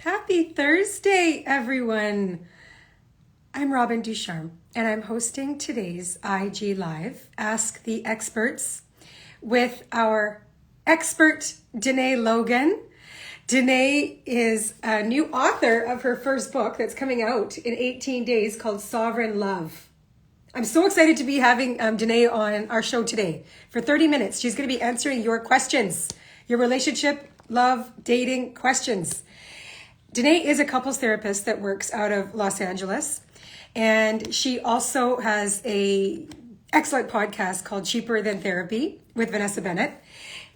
Happy Thursday, everyone. I'm Robin Ducharme, and I'm hosting today's IG Live, Ask the Experts, with our expert, Dené Logan. Dené is a new author of her first book that's coming out in 18 days called Sovereign Love. I'm so excited to be having Dené on our show today. For 30 minutes, she's going to be answering your questions, your relationship, love, dating questions. Dené is a couples therapist that works out of Los Angeles, and she also has a excellent podcast called Cheaper Than Therapy with Vanessa Bennett.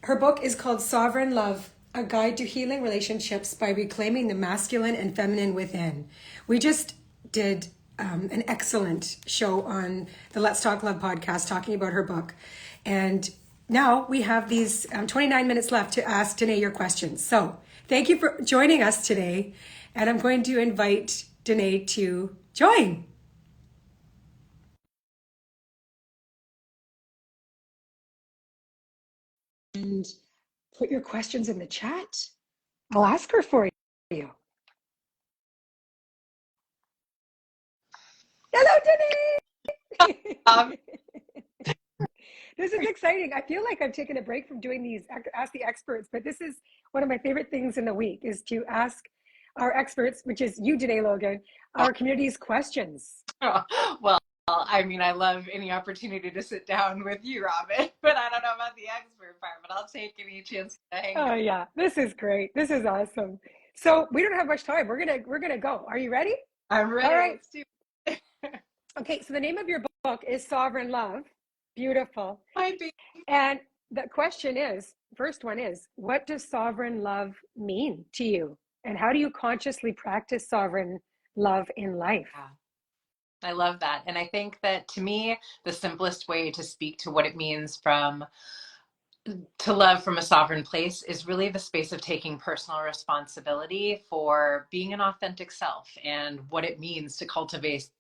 Her book is called Sovereign Love, A Guide to Healing Relationships by Reclaiming the Masculine and Feminine Within. We just did an excellent show on the Let's Talk Love podcast talking about her book. And now we have these 29 minutes left to ask Dené your questions. So thank you for joining us today. And I'm going to invite Dené to join. And put your questions in the chat. I'll ask her for you. Hello, Dené! This is exciting. I feel like I've taken a break from doing these Ask the Experts, but this is one of my favorite things in the week is to ask our experts, which is you, Dené Logan, our community's questions. Well, I mean, I love any opportunity to sit down with you, Robin, but I don't know about the expert part, but I'll take any chance to hang out. Oh yeah, this is great. This is awesome. So we don't have much time. We're gonna go. Are you ready? I'm ready. All right. Let's do it. Okay, so the name of your book is Sovereign Love. Beautiful. Might be. And the question is, first one is, what does sovereign love mean to you? And how do you consciously practice sovereign love in life? I love that. And I think that to me, the simplest way to speak to what it means to love from a sovereign place is really the space of taking personal responsibility for being an authentic self and what it means to cultivate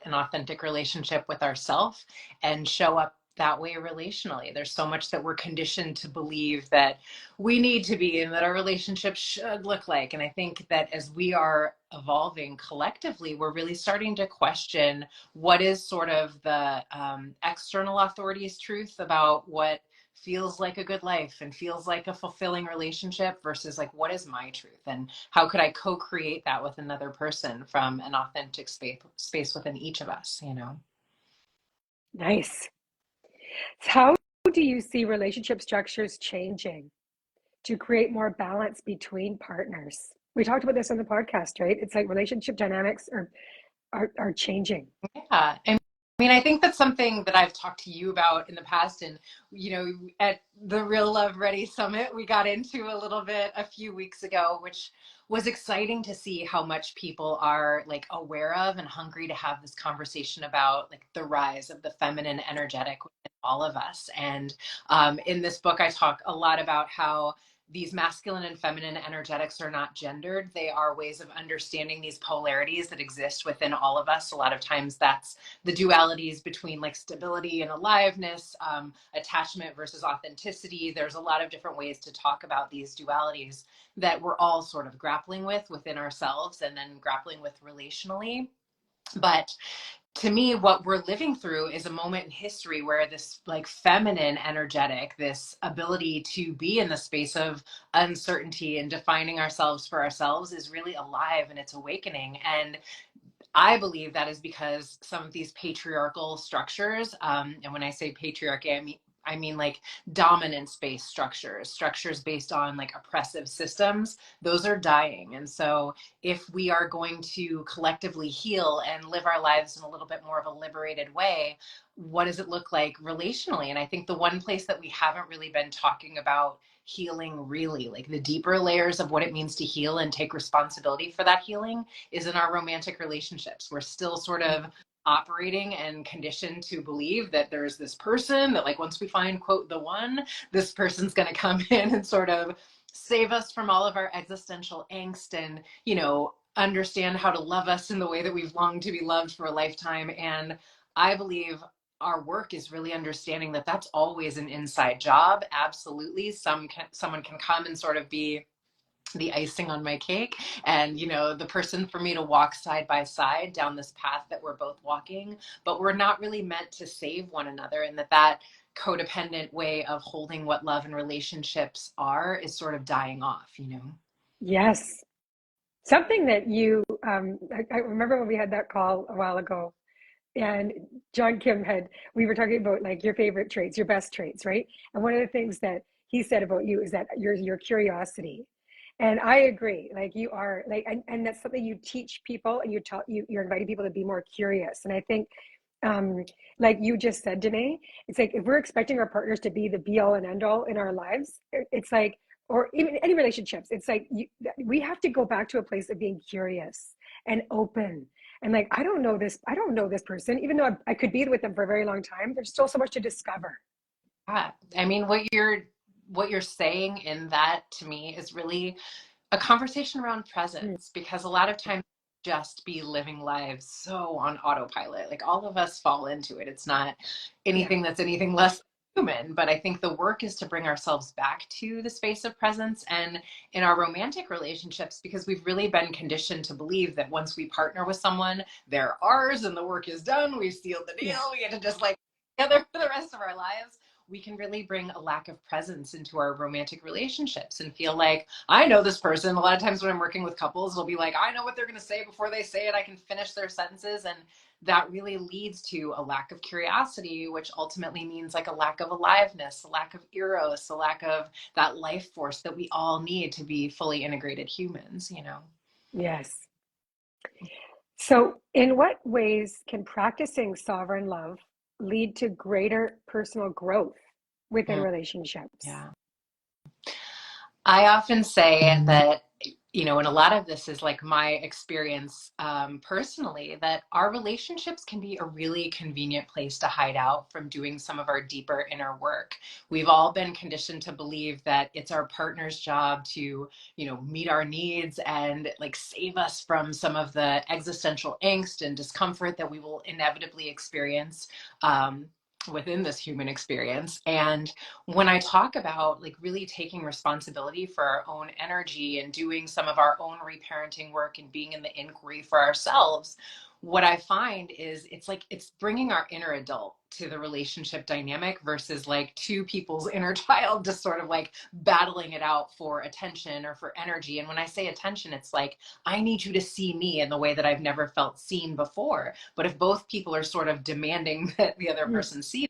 an authentic relationship with ourselves and show up that way relationally. There's so much that we're conditioned to believe that we need to be and that our relationship should look like. And I think that as we are evolving collectively, we're really starting to question what is sort of the external authority's truth about what feels like a good life and feels like a fulfilling relationship versus like, what is my truth and how could I co-create that with another person from an authentic space within each of us, you know? Nice. How do you see relationship structures changing to create more balance between partners? We talked about this on the podcast, right? It's like relationship dynamics are changing. Yeah. And I mean, I think that's something that I've talked to you about in the past. And, you know, at the Real Love Ready Summit, we got into a little bit a few weeks ago, which was exciting to see how much people are like aware of and hungry to have this conversation about like the rise of the feminine energetic within all of us. And in this book, I talk a lot about how these masculine and feminine energetics are not gendered. They are ways of understanding these polarities that exist within all of us. A lot of times that's the dualities between like stability and aliveness, attachment versus authenticity. There's a lot of different ways to talk about these dualities that we're all sort of grappling with within ourselves and then grappling with relationally. But to me, what we're living through is a moment in history where this like feminine energetic, this ability to be in the space of uncertainty and defining ourselves for ourselves is really alive and it's awakening. And I believe that is because some of these patriarchal structures, and when I say patriarchy, I mean like dominance-based structures based on like oppressive systems, those are dying. And so if we are going to collectively heal and live our lives in a little bit more of a liberated way, what does it look like relationally? And I think the one place that we haven't really been talking about healing really, like the deeper layers of what it means to heal and take responsibility for that healing is in our romantic relationships. We're still sort of operating and conditioned to believe that there's this person that like once we find quote the one, this person's going to come in and sort of save us from all of our existential angst and, you know, understand how to love us in the way that we've longed to be loved for a lifetime. And I believe our work is really understanding that that's always an inside job. Absolutely. Someone can come and sort of be the icing on my cake, and the person for me to walk side by side down this path that we're both walking, but we're not really meant to save one another, and that codependent way of holding what love and relationships are is sort of dying off. Yes. Something that I remember when we had that call a while ago, and John Kim we were talking about like your favorite traits, your best traits, right? And one of the things that he said about you is that your curiosity. And I agree. Like you are like, and that's something you teach people, and you're inviting people to be more curious. And I think, um, like you just said, Dené, it's like if we're expecting our partners to be the be all and end all in our lives, it's like, or even any relationships, it's like we have to go back to a place of being curious and open. And like, I don't know this person, even though I could be with them for a very long time. There's still so much to discover. Yeah. I mean, what you're saying in that to me is really a conversation around Mm, presence, because a lot of times just be living lives so on autopilot. Like all of us fall into it. It's not yeah. anything that's anything less human, but I think the work is to bring ourselves back to the space of presence, and in our romantic relationships, because we've really been conditioned to believe that once we partner with someone, they're ours and the work is done. We've sealed the Yeah. deal. We get to just like together for the rest of our lives. We can really bring a lack of presence into our romantic relationships and feel like, I know this person. A lot of times when I'm working with couples, they'll be like, I know what they're going to say before they say it. I can finish their sentences. And that really leads to a lack of curiosity, which ultimately means like a lack of aliveness, a lack of eros, a lack of that life force that we all need to be fully integrated humans. Yes. So, in what ways can practicing sovereign love lead to greater personal growth within Mm, relationships? yeah. I often say that, and a lot of this is like my experience personally, that our relationships can be a really convenient place to hide out from doing some of our deeper inner work. We've all been conditioned to believe that it's our partner's job to, meet our needs and like save us from some of the existential angst and discomfort that we will inevitably experience within this human experience. And when I talk about like really taking responsibility for our own energy and doing some of our own reparenting work and being in the inquiry for ourselves, what I find is it's like it's bringing our inner adult to the relationship dynamic versus like two people's inner child just sort of like battling it out for attention or for energy. And when I say attention, it's like, I need you to see me in the way that I've never felt seen before. But if both people are sort of demanding that the other Mm, person see,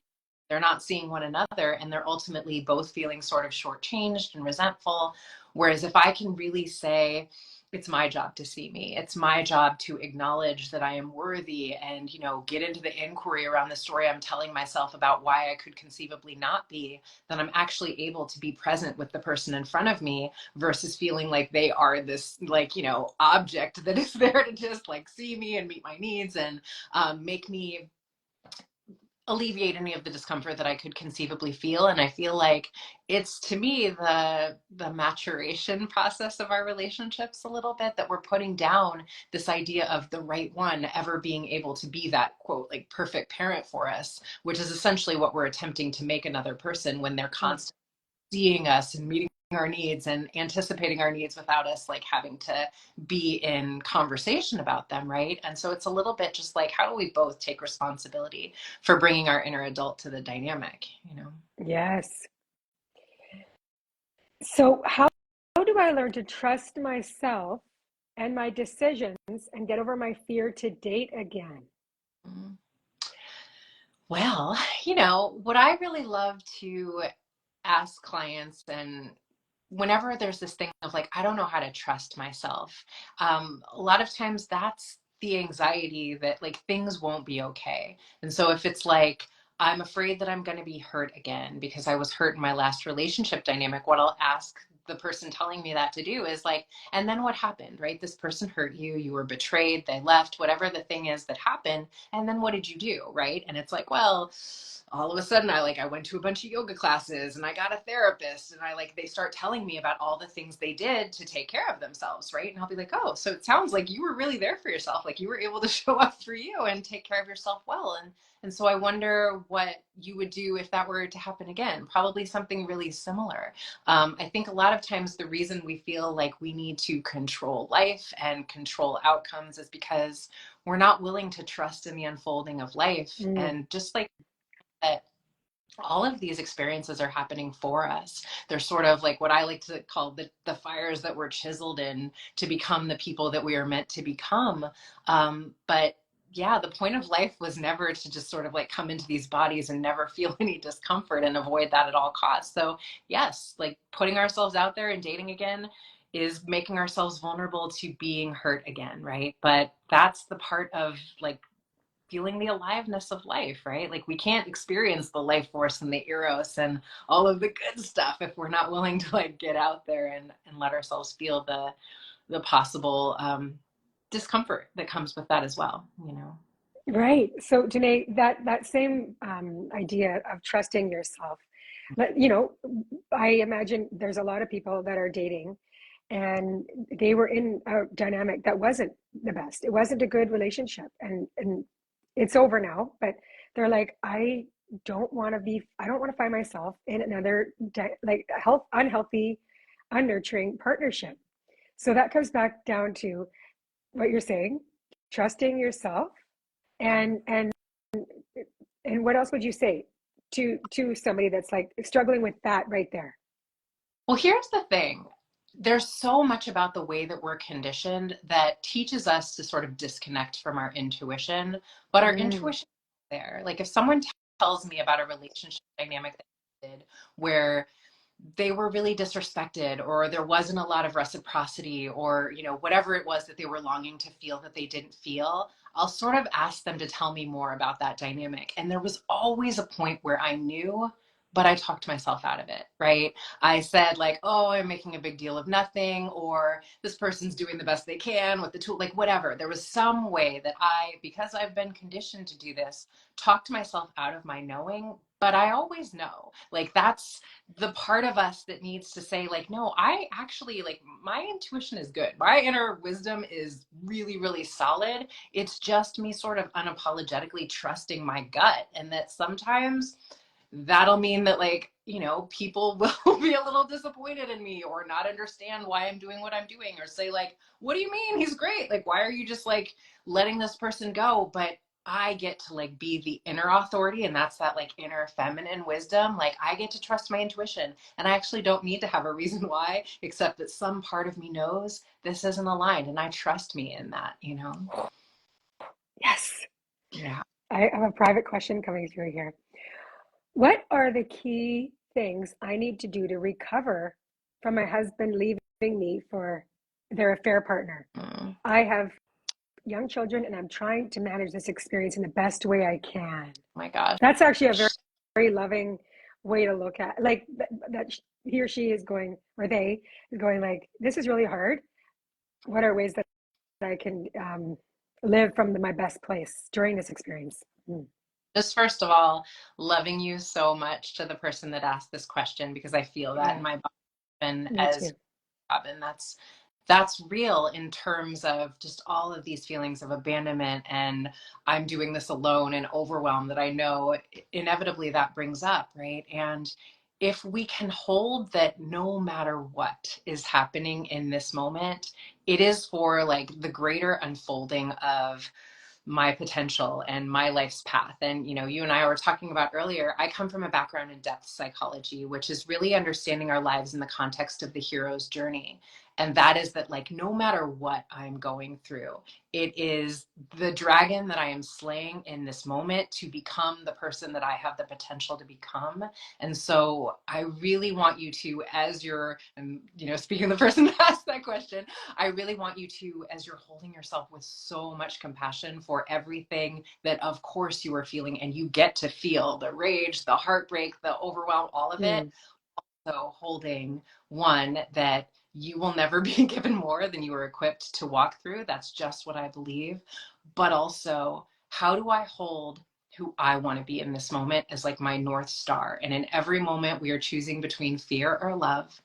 they're not seeing one another, and they're ultimately both feeling sort of shortchanged and resentful. Whereas if I can really say, it's my job to see me, it's my job to acknowledge that I am worthy, and get into the inquiry around the story I'm telling myself about why I could conceivably not be, then I'm actually able to be present with the person in front of me versus feeling like they are this like object that is there to just like see me and meet my needs and make me alleviate any of the discomfort that I could conceivably feel. And I feel like it's, to me, the maturation process of our relationships a little bit, that we're putting down this idea of the right one ever being able to be that quote like perfect parent for us, which is essentially what we're attempting to make another person when they're mm. constantly seeing us and meeting our needs and anticipating our needs without us like having to be in conversation about them, right? And so it's a little bit just like, how do we both take responsibility for bringing our inner adult to the dynamic? Yes. So, how do I learn to trust myself and my decisions and get over my fear to date again? Mm. Well, what I really love to ask clients, and whenever there's this thing of like, I don't know how to trust myself, a lot of times that's the anxiety that like things won't be okay. And so if it's like, I'm afraid that I'm going to be hurt again because I was hurt in my last relationship dynamic, what I'll ask the person telling me that to do is like, and then what happened, right? This person hurt you, you were betrayed, they left, whatever the thing is that happened. And then what did you do, right? And it's like, well, all of a sudden I went to a bunch of yoga classes and I got a therapist, and they start telling me about all the things they did to take care of themselves, right? And I'll be like, oh, so it sounds like you were really there for yourself, like you were able to show up for you and take care of yourself well. And so I wonder what you would do if that were to happen again. Probably something really similar. I think a lot of times the reason we feel like we need to control life and control outcomes is because we're not willing to trust in the unfolding of life. Mm. And just like that, all of these experiences are happening for us. They're sort of like what I like to call the fires that we're chiseled in to become the people that we are meant to become. But yeah, the point of life was never to just sort of like come into these bodies and never feel any discomfort and avoid that at all costs. So yes, like putting ourselves out there and dating again is making ourselves vulnerable to being hurt again, right? But that's the part of like feeling the aliveness of life, right? Like we can't experience the life force and the eros and all of the good stuff if we're not willing to like get out there and let ourselves feel the possible discomfort that comes with that as well, you know? Right. So, Dené, that same idea of trusting yourself, you know, I imagine there's a lot of people that are dating and they were in a dynamic that wasn't the best. It wasn't a good relationship, and it's over now, but they're like, I don't want to find myself in another like unhealthy, unnurturing partnership. So that comes back down to what you're saying, trusting yourself, Yeah. and and what else would you say to somebody that's like struggling with that right there? Well, here's the thing. There's so much about the way that we're conditioned that teaches us to sort of disconnect from our intuition, but our Mm, intuition is there. Like if someone tells me about a relationship dynamic that ended where they were really disrespected or there wasn't a lot of reciprocity or you know whatever it was that they were longing to feel that they didn't feel, I'll sort of ask them to tell me more about that dynamic. And there was always a point where I knew, but I talked myself out of it, right? I said like, oh, I'm making a big deal of nothing, or this person's doing the best they can with the tool, like whatever. There was some way that I, because I've been conditioned to do this, talked myself out of my knowing. But I always know, like that's the part of us that needs to say like, no, I actually like my intuition is good, my inner wisdom is really really solid. It's just me sort of unapologetically trusting my gut, and that sometimes that'll mean that like you know people will be a little disappointed in me or not understand why I'm doing what I'm doing or say like, what do you mean he's great, like why are you just like letting this person go? But I get to like be the inner authority, and that's that like inner feminine wisdom. Like I get to trust my intuition, and I actually don't need to have a reason why, except that some part of me knows this isn't aligned, and I trust me in that, you know? yes. Yeah. I have a private question coming through here. What are the key things I need to do to recover from my husband leaving me for their affair partner? Mm, I have young children and I'm trying to manage this experience in the best way I can. my gosh. That's actually a very, very loving way to look at like that he or she is going, or they is going like, this is really hard. What are ways that I can live from my best place during this experience? Mm, Just first of all, loving you so much to the person that asked this question, because I feel that in yeah, my body and me as too. Robin, that's real in terms of just all of these feelings of abandonment and I'm doing this alone and overwhelm that I know inevitably that brings up, right? And if we can hold that no matter what is happening in this moment, it is for like the greater unfolding of my potential and my life's path. And, you know, you and I were talking about earlier, I come from a background in depth psychology, which is really understanding our lives in the context of the hero's journey. And that is that, like, no matter what I'm going through, it is the dragon that I am slaying in this moment to become the person that I have the potential to become. And so I really want you to, as you're, you know, speaking of the person that asked that question, I really want you to, as you're holding yourself with so much compassion for everything that, of course, you are feeling, and you get to feel the rage, the heartbreak, the overwhelm, all of it. Mm, So, holding one that you will never be given more than you are equipped to walk through. That's just what I believe. But also, how do I hold who I want to be in this moment as like my North Star? And in every moment, we are choosing between fear or love.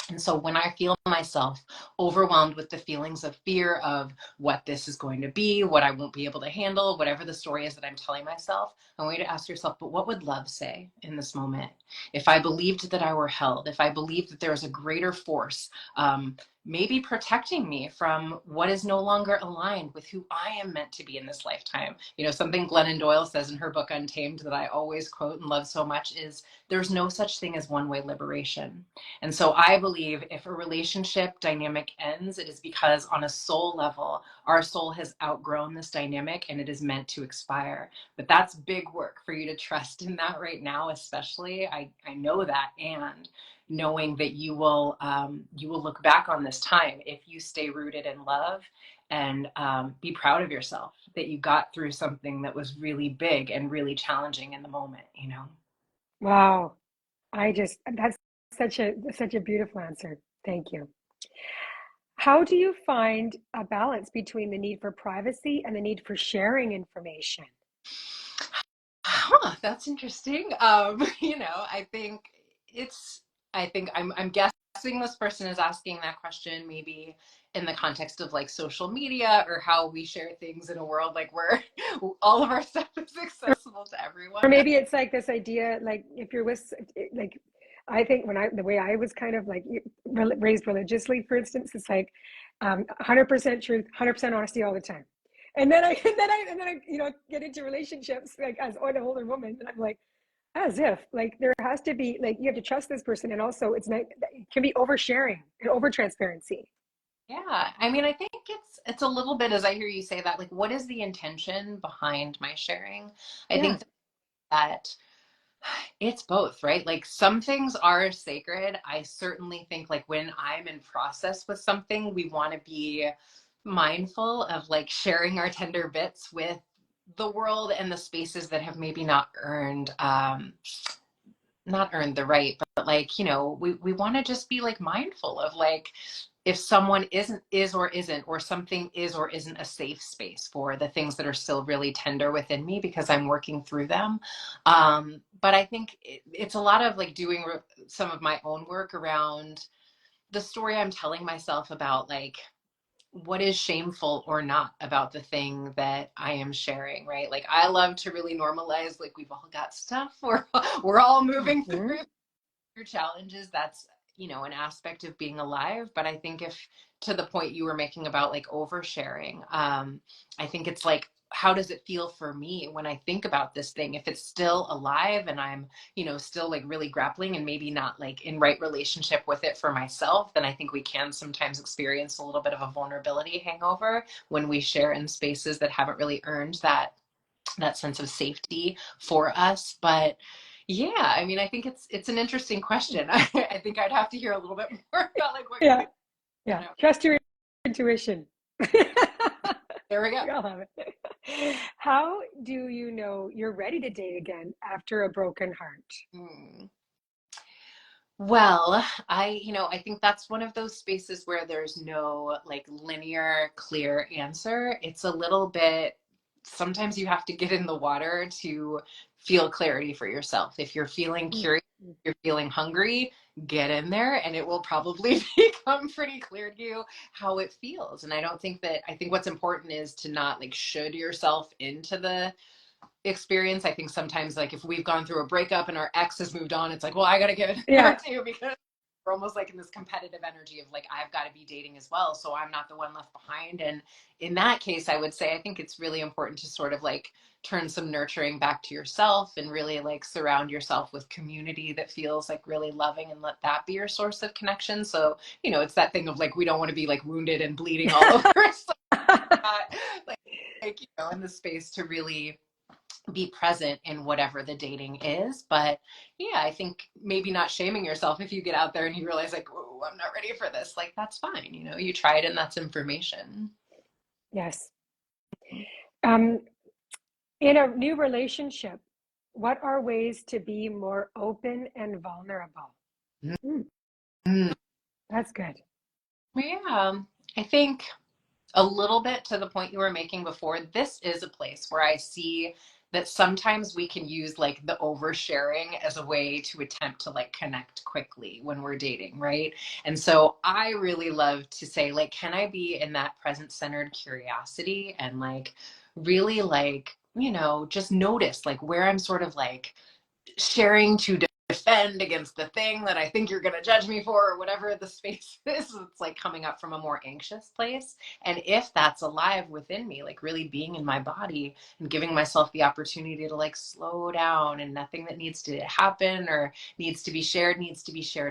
And so when I feel myself overwhelmed with the feelings of fear of what this is going to be, what I won't be able to handle, whatever the story is that I'm telling myself, I want you to ask yourself, but what would love say in this moment? If I believed that I were held, if I believed that there was a greater force, maybe protecting me from what is no longer aligned with who I am meant to be in this lifetime. You know, something Glennon Doyle says in her book Untamed that I always quote and love so much is, there's no such thing as one-way liberation. And so I believe if a relationship dynamic ends, it is because on a soul level, our soul has outgrown this dynamic and it is meant to expire. But that's big work for you to trust in that right now, especially. I know that. And knowing that you will look back on this time if you stay rooted in love and be proud of yourself that you got through something that was really big and really challenging in the moment, you know? Wow. That's such a beautiful answer. Thank you. How do you find a balance between the need for privacy and the need for sharing information? Huh, that's interesting. You know, it's, I think I'm guessing this person is asking that question maybe in the context of like social media or how we share things in a world like where all of our stuff is accessible to Or everyone. maybe it's like this idea, like if you're with, like, I think the way I was kind of like raised religiously, for instance, it's like 100% truth, 100% honesty all the time. And then I get into relationships like as an older woman, and I'm like, as if like there has to be like you have to trust this person, and also it's not it can be oversharing and over transparency. Yeah, I mean, I think it's a little bit as I hear you say that, like, what is the intention behind my sharing? I Yeah, think that it's both, right? Like some things are sacred. I certainly think like when I'm in process with something, we want to be mindful of like sharing our tender bits with the world and the spaces that have maybe not earned the right, but like, you know, we want to just be like mindful of like if someone is or isn't, or something is or isn't a safe space for the things that are still really tender within me because I'm working through them. But I think it's a lot of like doing some of my own work around the story I'm telling myself about like what is shameful or not about the thing that I am sharing, right? Like I love to really normalize like we've all got stuff. We're all moving hmm, through challenges. That's, you know, an aspect of being alive. But I think if to the point you were making about like oversharing, I think it's like how does it feel for me when I think about this thing? If it's still alive and I'm, you know, still like really grappling and maybe not like in right relationship with it for myself, then I think we can sometimes experience a little bit of a vulnerability hangover when we share in spaces that haven't really earned that sense of safety for us. But yeah, I mean, I think it's an interesting question. I think I'd have to hear a little bit more about like what you yeah, would, you yeah. know. Trust your intuition. There we go. We all have it. How do you know you're ready to date again after a broken heart? Hmm. Well, I think that's one of those spaces where there's no like linear, clear answer. It's a little bit, sometimes you have to get in the water to feel clarity for yourself. If you're feeling Mm, curious, mm, you're feeling hungry, get in there and it will probably become pretty clear to you how it feels. And I think what's important is to not like should yourself into the experience. I think sometimes like if we've gone through a breakup and our ex has moved on, it's like, well, I got to get in there yeah, too because we're almost like in this competitive energy of like I've got to be dating as well, so I'm not the one left behind. And in that case, I would say I think it's really important to sort of like turn some nurturing back to yourself and really like surround yourself with community that feels like really loving and let that be your source of connection. So, you know, it's that thing of like we don't want to be like wounded and bleeding all over. So like, like, you know, in the space to really be present in whatever the dating is. But yeah, I think maybe not shaming yourself if you get out there and you realize like, oh, I'm not ready for this. Like that's fine. You know, you tried and that's information. yes. Um, in a new relationship, what are ways to be more open and vulnerable? Mm, Mm-hmm. that's good. Yeah, I think a little bit to the point you were making before, this is a place where I see that sometimes we can use like the oversharing as a way to attempt to like connect quickly when we're dating, right? And so I really love to say, like, can I be in that present centered curiosity and like really like, just notice like where I'm sort of like sharing to defend against the thing that I think you're going to judge me for, or whatever the space is. It's like coming up from a more anxious place. And if that's alive within me, like really being in my body and giving myself the opportunity to like slow down, and nothing that needs to happen or needs to be shared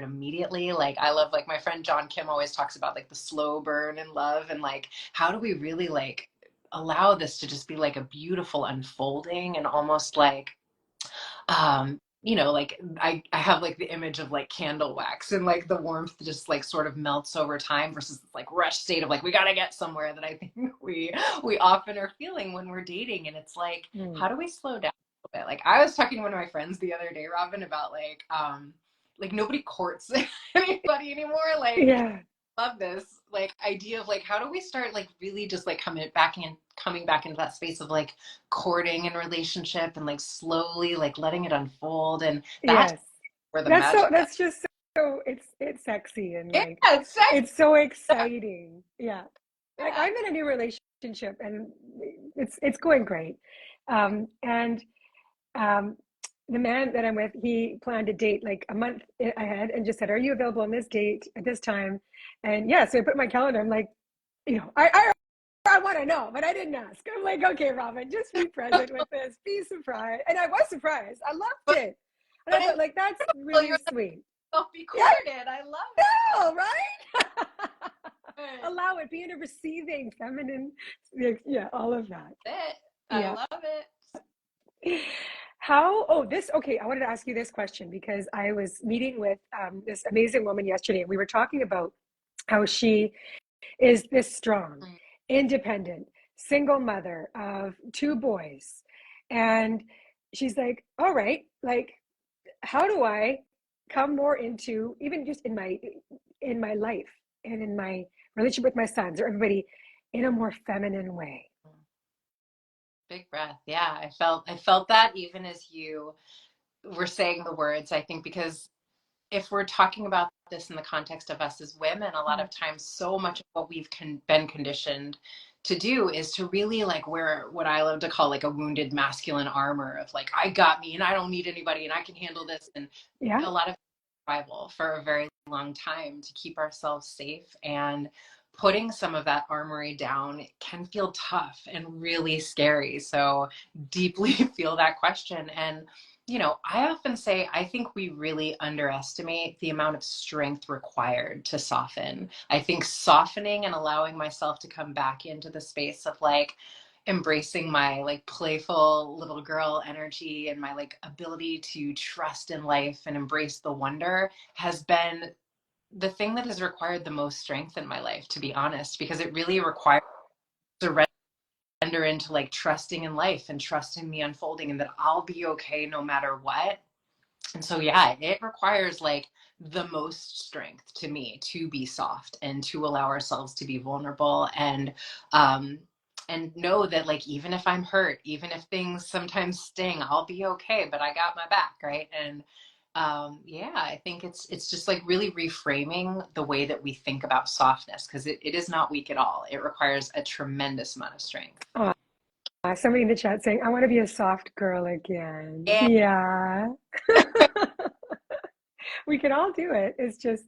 immediately. Like I love, like my friend John Kim always talks about like the slow burn in love, and like how do we really like allow this to just be like a beautiful unfolding, and almost like like I have like the image of like candle wax, and like the warmth just like sort of melts over time versus this like rush state of like we gotta get somewhere that I think we often are feeling when we're dating. And it's like, how do we slow down a little bit? Like I was talking to one of my friends the other day, Robin, about like nobody courts anybody anymore. Like Yeah. love this like idea of like how do we start like really just like coming back into that space of like courting and relationship, and like slowly like letting it unfold. And that's Yes. where the magic That's just so it's sexy and is. like Yeah, it's sex. it's so exciting. Yeah. Like I'm in a new relationship and it's going great. And um the man that I'm with, he planned a date like a month ahead and just said, "Are you available on this date at this time?" And yeah, so I put in my calendar. I'm like, I want to know, but I didn't ask. I'm like, okay, Robin, just be present with this, be surprised. And I was surprised. I loved it. And I But thought, it's like, that's still really you're sweet. self be Yeah, courted. I love I know, right? it. Allow it, be in a receiving, feminine, yeah, all of that. That's it. I Yeah. love it. Okay, I wanted to ask you this question because I was meeting with this amazing woman yesterday, and we were talking about how she is this strong, independent, single mother of two boys. And she's like, all right, like, how do I come more into even just in my life and in my relationship with my sons or everybody in a more feminine way? Big breath. Yeah, I felt that even as you were saying the words, I think, because if we're talking about this in the context of us as women, a lot of times so much of what we've been conditioned to do is to really like wear what I love to call like a wounded masculine armor of like, I got me and I don't need anybody and I can handle this. And Yeah. a lot of survival for a very long time to keep ourselves safe, and putting some of that armory down can feel tough and really scary. So deeply feel that question. And I often say, I think we really underestimate the amount of strength required to soften. I think softening and allowing myself to come back into the space of like embracing my like playful little girl energy and my like ability to trust in life and embrace the wonder has been the thing that has required the most strength in my life, to be honest, because it really requires surrender into like trusting in life and trusting the unfolding, and that I'll be okay no matter what. And so, yeah, it requires like the most strength to me to be soft and to allow ourselves to be vulnerable, um, and know that like even if I'm hurt, even if things sometimes sting, I'll be okay. But I got my back, right? And yeah, I think it's just like really reframing the way that we think about softness, because it is not weak at all. It requires a tremendous amount of strength. Oh, somebody in the chat saying, I want to be a soft girl again. Yeah. Yeah. We can all do it. It's just,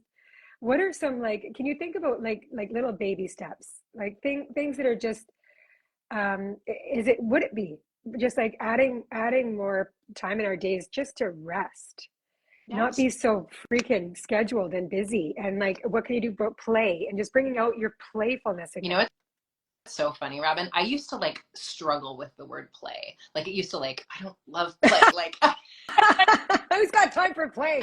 what are some like, can you think about like little baby steps? Like things that are just would it be just like adding more time in our days just to rest, not Yes. be so freaking scheduled and busy, and like what can you do about play and just bringing out your playfulness You again? know, it's so funny, Robin. I used to like struggle with the word play. Like it used to like, I don't love play. Like Who's got time for play?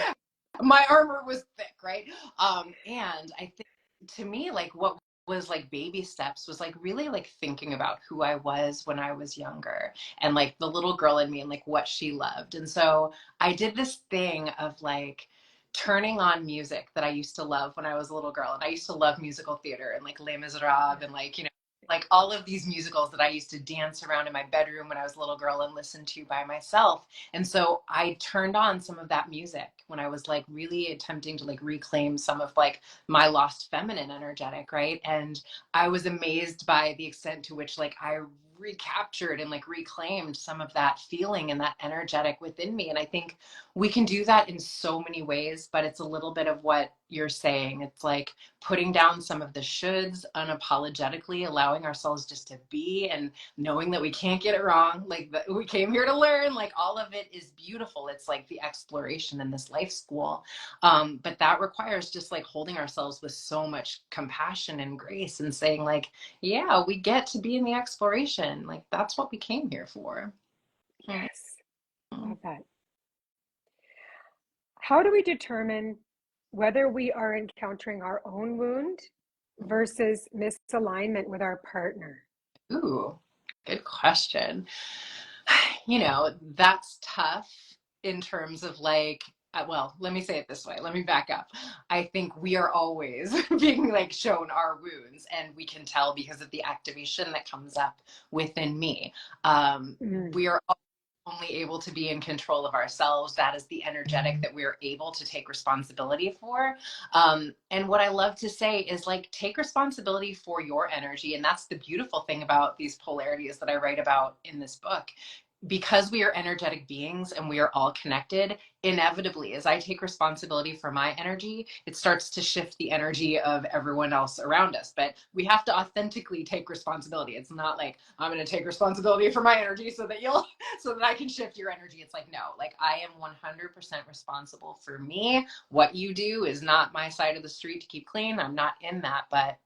my armor was thick, right? And I think to me, like what was like baby steps was like really like thinking about who I was when I was younger, and like the little girl in me and like what she loved. And so I did this thing of like turning on music that I used to love when I was a little girl. And I used to love musical theater and like Les Miserables and like, like all of these musicals that I used to dance around in my bedroom when I was a little girl and listen to by myself. And so I turned on some of that music when I was like really attempting to like reclaim some of like my lost feminine energetic, right? And I was amazed by the extent to which like I recaptured and like reclaimed some of that feeling and that energetic within me. And I think we can do that in so many ways, but it's a little bit of what you're saying. It's like putting down some of the shoulds unapologetically, allowing ourselves just to be and knowing that we can't get it wrong. Like we came here to learn, like all of it is beautiful. It's like the exploration in this life school. But that requires just like holding ourselves with so much compassion and grace and saying like, yeah, we get to be in the exploration. Like that's what we came here for. Yes, Mm. love that. How do we determine whether we are encountering our own wound versus misalignment with our partner? Ooh, good question. You know, that's tough in terms of like, well, let me say it this way. Let me back up. I think we are always being like shown our wounds, and we can tell because of the activation that comes up within me. Mm. We are only able to be in control of ourselves. That is the energetic that we're able to take responsibility for. And what I love to say is like, take responsibility for your energy. And that's the beautiful thing about these polarities that I write about in this book. Because we are energetic beings and we are all connected, inevitably, as I take responsibility for my energy, it starts to shift the energy of everyone else around us. But we have to authentically take responsibility. It's not like I'm going to take responsibility for my energy so that you'll, so that I can shift your energy. It's like, no, like I am 100% responsible for me. What you do is not my side of the street to keep clean. I'm not in that, but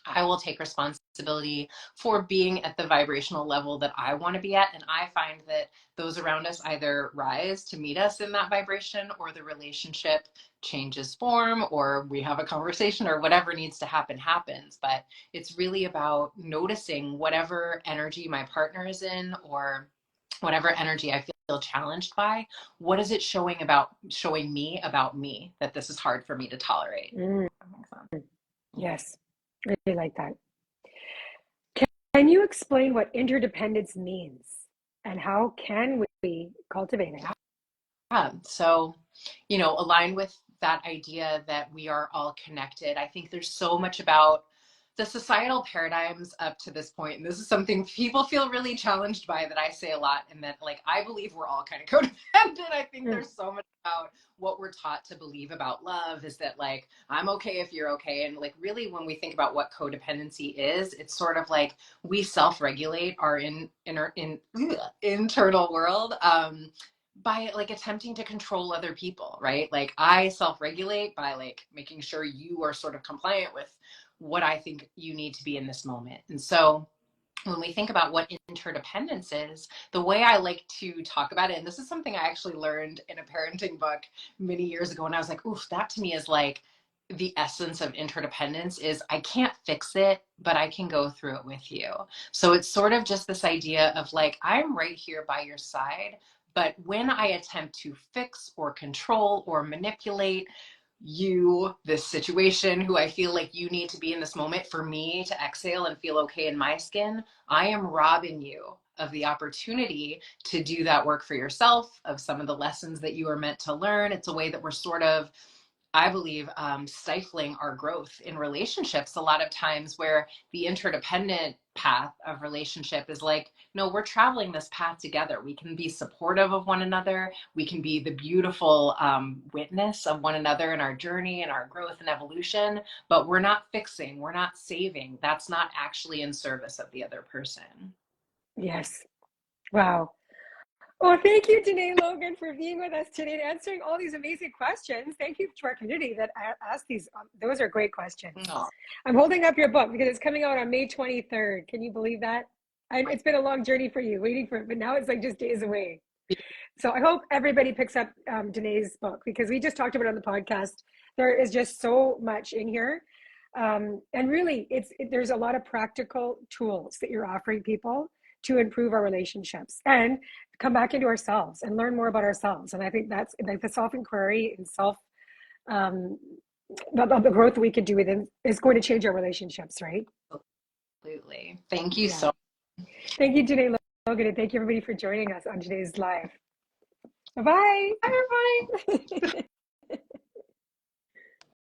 I will take responsibility for being at the vibrational level that I want to be at. And I find that those around us either rise to meet us in that vibration, or the relationship changes form, or we have a conversation, or whatever needs to happen happens. But it's really about noticing whatever energy my partner is in, or whatever energy I feel challenged by. What is it showing me about me that this is hard for me to tolerate? Mm. That makes sense. Yes, really like that. Can you explain what interdependence means and how can we cultivate it? Yeah. So, you know, align with that idea that we are all connected. I think there's so much about the societal paradigms up to this point, and this is something people feel really challenged by, that I say a lot, and that like I believe we're all kind of codependent. I think Mm. there's so much about what we're taught to believe about love is that like I'm okay if you're okay, and like really when we think about what codependency is, it's sort of like we self-regulate our internal world. By like attempting to control other people, right? Like I self-regulate by like making sure you are sort of compliant with what I think you need to be in this moment. And so when we think about what interdependence is, the way I like to talk about it, and this is something I actually learned in a parenting book many years ago, and I was like, oof, that to me is like the essence of interdependence is I can't fix it, but I can go through it with you. So it's sort of just this idea of like, I'm right here by your side. But when I attempt to fix or control or manipulate you, this situation, who I feel like you need to be in this moment for me to exhale and feel okay in my skin, I am robbing you of the opportunity to do that work for yourself, of some of the lessons that you are meant to learn. It's a way that we're sort of, I believe, stifling our growth in relationships a lot of times, where the interdependent path of relationship is like, no, we're traveling this path together. We can be supportive of one another. We can be the beautiful witness of one another in our journey and our growth and evolution, but we're not fixing, we're not saving. That's not actually in service of the other person. Yes. Wow. Well, thank you, Dené Logan, for being with us today and answering all these amazing questions. Thank you to our community that asked these. Those are great questions. Oh, I'm holding up your book because it's coming out on May 23rd. Can you believe that? It's been a long journey for you, waiting for it, but now it's like just days away. So I hope everybody picks up Dené's book, because we just talked about it on the podcast. There is just so much in here. And really, there's a lot of practical tools that you're offering people to improve our relationships and come back into ourselves and learn more about ourselves. And I think that's like the self-inquiry and um, the growth we can do within is going to change our relationships, right? absolutely. Absolutely. Thank you Yeah. so Thank you, Dené Logan, and thank you everybody for joining us on today's live. Bye-bye. much. Bye. Bye.